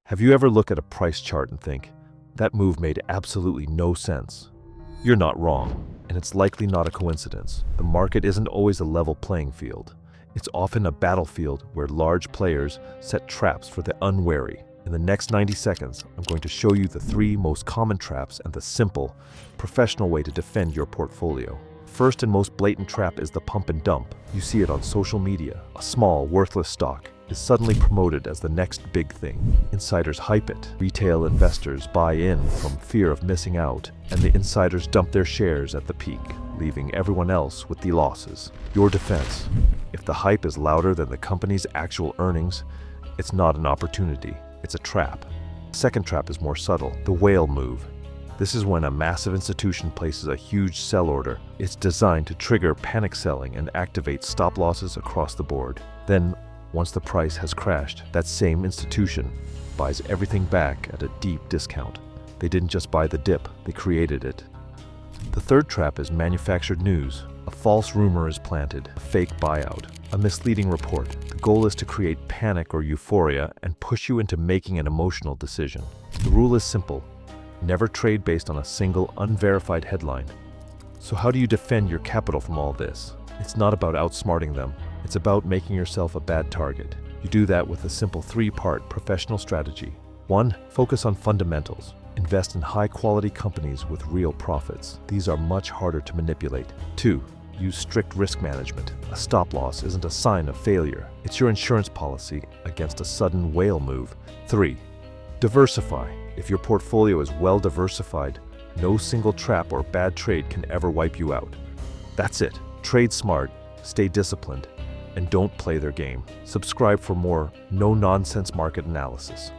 Have you ever looked at a price chart and think, that move made absolutely no sense? You're not wrong, and it's likely not a coincidence. The market isn't always a level playing field. It's often a battlefield where large players set traps for the unwary. In the next 90 seconds, I'm going to show you the 3 most common traps and the simple, professional way to defend your portfolio. First and most blatant trap is the pump and dump. You see it on social media. A small, worthless stock is suddenly promoted as the next big thing. Insiders hype it. Retail investors buy in from fear of missing out, and the insiders dump their shares at the peak, leaving everyone else with the losses. Your defense: if the hype is louder than the company's actual earnings, it's not an opportunity, it's a trap. Second trap is more subtle: the whale move. This is when a massive institution places a huge sell order. It's designed to trigger panic selling and activate stop losses across the board. Then, once the price has crashed, that same institution buys everything back at a deep discount. They didn't just buy the dip, they created it. The third trap is manufactured news. A false rumor is planted, a fake buyout, a misleading report. The goal is to create panic or euphoria and push you into making an emotional decision. The rule is simple: never trade based on a single unverified headline. So how do you defend your capital from all this? It's not about outsmarting them. It's about making yourself a bad target. You do that with a simple 3-part professional strategy. 1. Focus on fundamentals. Invest in high-quality companies with real profits. These are much harder to manipulate. 2. Use strict risk management. A stop loss isn't a sign of failure. It's your insurance policy against a sudden whale move. 3. Diversify. If your portfolio is well diversified, no single trap or bad trade can ever wipe you out. That's it. Trade smart, stay disciplined, and don't play their game. Subscribe for more no-nonsense market analysis.